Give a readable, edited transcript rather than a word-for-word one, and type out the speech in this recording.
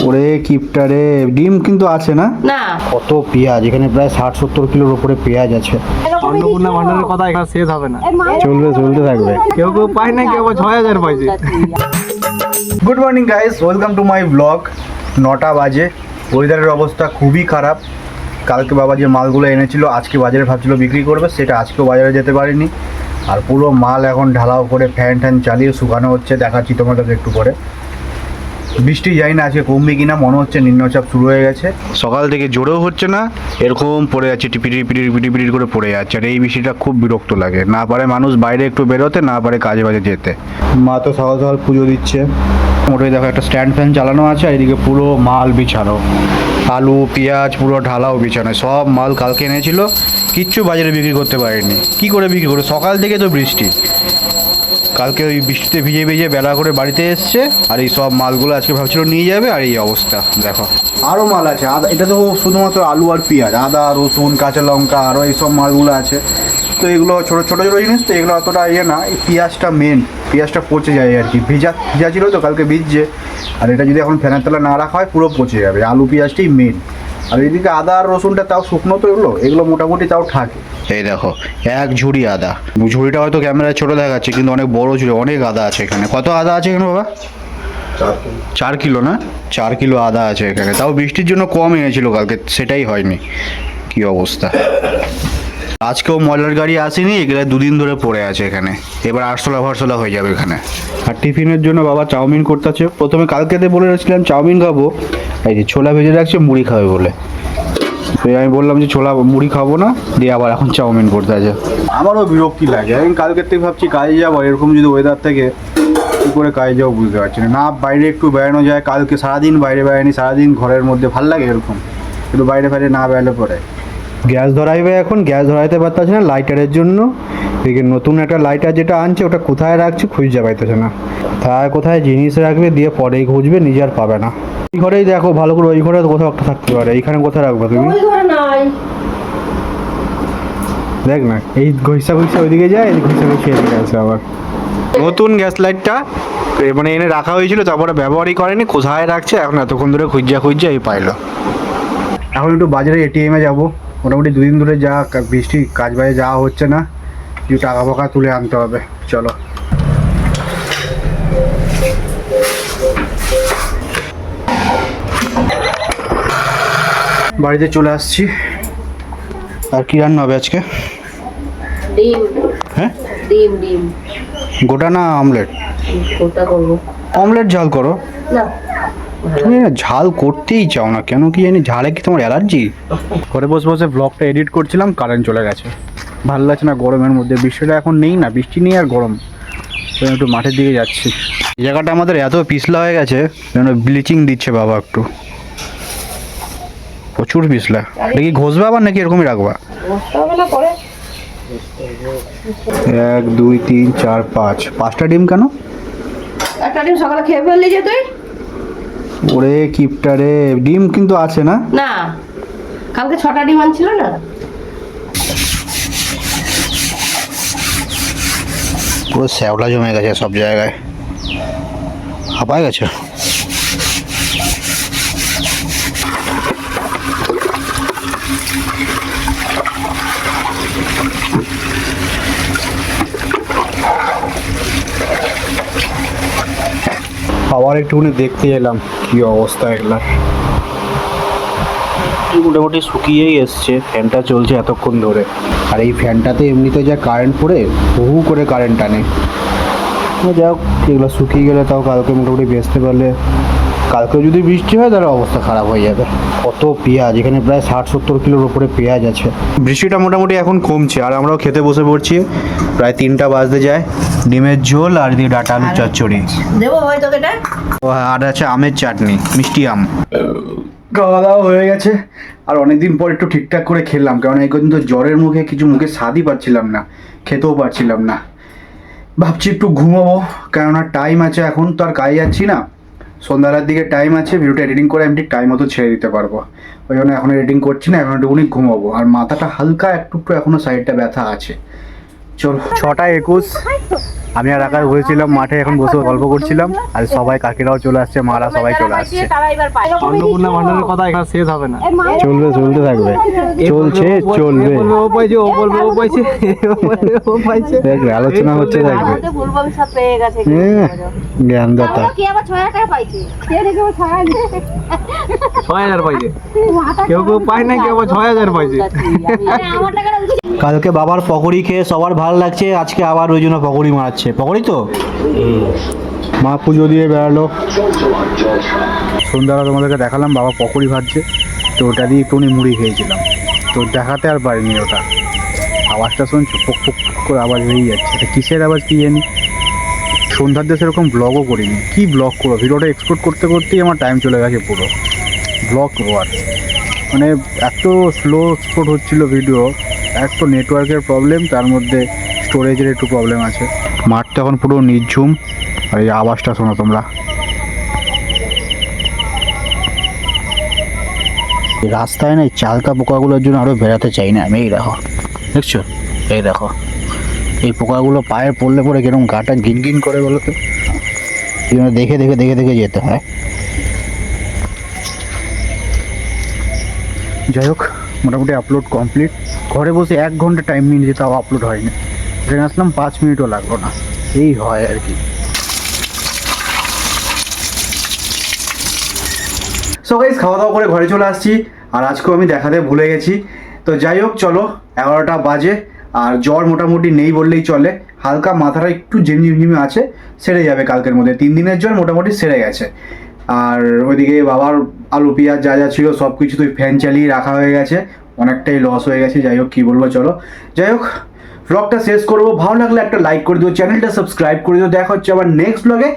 ওরে কিপটারে, ডিম কিন্তু আছে না? না কত পেঁয়াজ, এখানে প্রায় 60-70 কিলোর উপরে পেঁয়াজ আছে। অন্নপূর্ণা ভান্ডারের কথা এখানে শেষ হবে না, চলতে থাকবে। কেউ কেউ পায় না, কেউ 6000 পাইছে। Good morning guys, welcome to my blog. 9টা বাজে, ওয়েদারের অবস্থা খুবই খারাপ। কালকে বাবা যে মালগুলো এনেছিল আজকে বাজারে ভাবছিল বিক্রি করবে, সেটা আজকেও বাজারে যেতে পারিনি। আর পুরো মাল এখন ঢালাও করে ফ্যান ট্যান চালিয়ে শুকানো হচ্ছে, দেখাচ্ছি তোমাদেরকে একটু পরে। বৃষ্টি যাই না আজকে কমবে কিনা, মনে হচ্ছে নিম্নচাপ শুরু হয়ে গেছে। সকাল থেকে জোরেও হচ্ছে না, এরকম পড়ে যাচ্ছে, টিপিটির করে পড়ে যাচ্ছে। আর এই বৃষ্টিটা খুব বিরক্ত লাগে, না পারে মানুষ বাইরে একটু বেরোতে, না পারে কাজে বাজে যেতে। মা তো সকাল সকাল পুজো দিচ্ছে। মোটামুটি দেখো একটা স্ট্যান্ড ফ্যান চালানো আছে, আর এদিকে পুরো মাল বিছানো, আলু পেঁয়াজ পুরো ঢালাও বিছানো। সব মাল কালকে এনেছিল, কিচ্ছু বাজারে বিক্রি করতে পারেনি। কি করে বিক্রি করে, সকাল থেকে তো বৃষ্টি। কালকে ওই বৃষ্টিতে ভিজে ভিজে বেলা করে বাড়িতে এসছে, আর এই সব মালগুলো আজকে ভাবছিল নিয়ে যাবে, আর এই অবস্থা দেখো। আরও মাল আছে, আদা, এটা তো শুধুমাত্র আলু আর পেঁয়াজ, আদা রসুন কাঁচা লঙ্কা আরও এইসব মালগুলো আছে। তো এগুলো ছোটো ছোটো জিনিস, তো এগুলো অতটা ইয়ে না। এই পেঁয়াজটা মেন, পেঁয়াজটা পচে যায় আর কি, ভিজা ছিল তো কালকে ভিজছে। আর এটা যদি এখন ফ্যানের তলা না রাখা হয় পুরো পচে যাবে। আলু পেঁয়াজটাই মেন। আর এদিকে আদা আর রসুনটা তাও শুকনো, তো এগুলো মোটামুটি তাও থাকে। এই দেখো এক ঝুড়ি আদা, ঝুড়িটা হয়তো ক্যামেরায় ছোটো দেখাচ্ছে, কিন্তু অনেক বড় ঝুড়ি, অনেক আদা আছে এখানে। কত আদা আছে এখানে বাবা? 4 কিলো না? 4 কিলো আদা আছে এখানে। তাও বৃষ্টির জন্য কম এনেছিল কালকে, সেটাই হয়নি। কি অবস্থা। আজকেও ময়লার গাড়ি আসেনি, এগুলো 2 দিন ধরে পড়ে আছে এখানে। এবার আরশোলা হয়ে যাবে এখানে। আর টিফিনের জন্য বাবা চাউমিন করতেছে। প্রথমে কালকেতে বলে রাখছিলাম চাউমিন খাবো, এই যে ছোলা ভেজে রাখছে মুড়ি খাবে বলে। তো আমি বললাম যে ছোলা মুড়ি খাবো না, দিয়ে আবার এখন চাউমিন করতে আছে। আমারও বিরক্তি লাগে, আমি কালকের থেকে ভাবছি কাজে যাবো, এরকম যদি ওয়েদার থেকে কী করে কাজে যাবো বুঝতে পারছি না। বাইরে একটু বেড়ানো যায়, কালকে সারাদিন বাইরে বেড়ায়নি, সারাদিন ঘরের মধ্যে ভাল লাগে এরকম, কিন্তু বাইরে না বেড়ালে পরে। গ্যাস ধরাইবে, এখন গ্যাস ধরাইতে পারতেছে না লাইটারের জন্য। এদিকে নতুন একটা লাইটার যেটা আনছে, ওটা কোথায় রাখছে খুঁজে পাইতেছে না। কোথায় জিনিস রাখবে, দিয়ে পরেই খুঁজবে, নিজে আর পাবে না। এই ঘরেই দেখো ভালো করে, ওই ঘরে কোথাও একটা থাকতে পারে, এইখানে কোথায় রাখবে তুমি? দেখ না, এই ঘইসা ওইদিকে যায়, এই ঘইসা এদিকে আছে আবার। নতুন গ্যাস লাইটটা মানে এনে রাখা হয়েছিল, তারপরে ব্যবহারই করেনি, কোথায় রাখছে এখন এতক্ষণ ধরে খুঁজা এই পাইলো। এখন একটু বাজারে এটিএমে যাবো। মোটামুটি 2 দিন ধরে যা বৃষ্টি, কাজ বাজে যাওয়া হচ্ছে না, কিছু টাকা ফাকা তুলে আনতে হবে। চলো বাড়িতে চলে আসছি। আর কি রান্না হবে আজকে? ডিম। হ্যাঁ, ডিম গোটা না আমলেট? ওটা করব। অমলেট ঝাল করো না, তুমি না, ঝাল করতেই চাও না কেন কি জানি, ঝালে কি তোমার অ্যালার্জি? ঘরে বসে বসে ব্লগটা এডিট করছিলাম, কারেন্ট চলে গেছে। ভালো লাগছে না গরমের মধ্যে, বৃষ্টিটা এখন নেই না, বৃষ্টি নেই আর গরম। তো একটু মাঠের দিকে যাচ্ছি। এই জায়গাটা আমাদের এত পিছলা হয়ে গেছে, যেন ব্লিচিং দিচ্ছে বাবা একটু, প্রচুর পিছলা। দেখি ঘষবে আবার নাকি এরকমই রাখবা? 1 2 3 4 5, 5টা ডিম কেন? একটা ডিম সকালে খেয়ে ফেললি যে তুই? ওরে কিপটারে, ডিম কিন্তু আছে না? না, কালকে 6টা ডিম আনছিল না। পুরো শ্যাওলা জমে গেছে সব জায়গায়, হাঁপায় গেছে। আবার একটুখানি দেখতে এলাম কি অবস্থা এগুলা। মোটামুটি শুকিয়েই এসছে, ফ্যানটা চলছে এতক্ষণ ধরে। আর এই ফ্যানটাতে এমনিতে যা কারেন্ট পড়ে, বহু করে কারেন্ট টানে। যাই হোক, এগুলো শুকিয়ে গেলে তাও কালকে মোটামুটি বেচতে পারলে, কালকেও যদি বৃষ্টি হয় তাহলে অবস্থা খারাপ হয়ে যাবে। কত পেঁয়াজ, এখানে প্রায় 60-70 কিলোর উপরে পেঁয়াজ আছে। বৃষ্টিটা মোটামুটি এখন কমছে, আর আমরাও খেতে বসে পড়ছি। প্রায় 3টা বাজতে যায়। ডিমের ঝোল আর দিয়ে ডাটা আলুর চচ্চড়ি দেবো ভাই তোকে এটা। আর আছে আমের চাটনি, মিষ্টি আম। খাওয়া দাওয়া হয়ে গেছে, আর অনেকদিন পর একটু ঠিকঠাক করে খেলাম, কারণ এই পর্যন্ত জ্বরের মুখে মুখে স্বাদই পাচ্ছিলাম না, খেতেও পারছিলাম না। ভাবছি একটু ঘুমাবো, কেননা টাইম আছে, এখন তো আর কাজে যাচ্ছি না, সন্ধ্যাবেলার দিকে টাইম আছে, ভিডিওটা এডিটিং করে আমি ঠিক টাইম মতো ছেড়ে দিতে পারবো। ওই জন্য এখন এডিটিং করছি না, এখন একটুখানি ঘুমাবো। আর মাথাটা হালকা একটু এখনও সাইডটা ব্যথা আছে, চলো 6:21 আমি আর আকাশ বসেছিলাম মাঠে, এখন বসে গল্প করছিলাম আর সবাই কাকিরাও চলে আসছে, মারা সবাই চলে আসছে। অন্নপূর্ণা ভান্ডারের কথা এখানে শেষ হবে না। চলবে, চলতে থাকবে, চলছে চলবে। এ বলবে ও পাইছে, ও বলবে ও পাইছে, ও বলবে ও পাইছে। দেখবে আলোচনা হচ্ছে, দেখবে জ্ঞানদাতা। 6,000 পাইছে, কেউ কেউ পায় না, কেউ আবার 6,000 পাইছে। কালকে বাবার পকোড়ি খেয়ে সবার ভালো লাগছে, আজকে আবার ওই জন্য পকোড়ি মারাচ্ছে। পকোড়ি তো মা পুজো দিয়ে বেড়ালো, সন্ধ্যাবেলা তোমাদেরকে দেখালাম বাবা পকোড়ি ভাজছে, তো ওটা দিয়ে একটুখানি মুড়ি খেয়েছিলাম, তো দেখাতে আর পারিনি ওটা। আওয়াজটা শুনছো, পুক পুক পুক করে আওয়াজ হয়েই যাচ্ছে, এটা কিসের আওয়াজ কি জানি। সন্ধ্যার দিয়ে সেরকম ব্লগও করিনি, কি ব্লগ করবো, ভিডিওটা এক্সপোর্ট করতে করতেই আমার টাইম চলে গেছে পুরো। ব্লগ করবো আর মানে এত স্লো এক্সপোর্ট হচ্ছিল ভিডিও, এক তো নেটওয়ার্কের প্রবলেম, তার মধ্যে স্টোরেজের একটু প্রবলেম আছে। মাঠটা এখন পুরো নির্ঝুম, আর এই আওয়াজটা শোনো তোমরা। রাস্তায় না এই চালতা পোকাগুলোর জন্য আরও বেড়াতে চাই না আমি। এই দেখো, দেখছো, এই দেখো এই পোকাগুলো পায়ে পড়লে পরে কিরকম গাটা গিন গিন করে বলো তো, এই জন্য দেখে দেখে দেখে দেখে যেতে হয়। যাই হোক, মোটামুটি আপলোড কমপ্লিট। ঘরে বসে 1 ঘন্টা টাইম নিয়ে নিতে, তাও আপলোড হয়নি। ট্রেন আসলাম 5 মিনিটও লাগলো না, এই হয় আর কি। সো গাইস, খাওয়া দাওয়া করে ঘরে চলে আসছি, আর আজকেও আমি দেখাতে ভুলে গেছি। তো যাই হোক, চলো 11টা বাজে, আর জ্বর মোটামুটি নেই বললেই চলে, হালকা মাথাটা একটু ঝিমঝিমি আছে, সেরে যাবে কালকের মধ্যে। 3 দিনের জ্বর মোটামুটি সেরে গেছে। আর ওইদিকে বাবার আলু পেঁয়াজ যা যা ছিল সব কিছু তো ফ্যান চালিয়ে রাখা হয়ে গেছে, অনেকটাই লস হয়ে গেছে। যাই হোক, কী বলবো, চলো যাই হোক ব্লগটা শেষ করবো। ভালো লাগলে একটা লাইক করে দিও, চ্যানেলটা সাবস্ক্রাইব করে দিও। দেখা হচ্ছে আবার নেক্সট ব্লগে।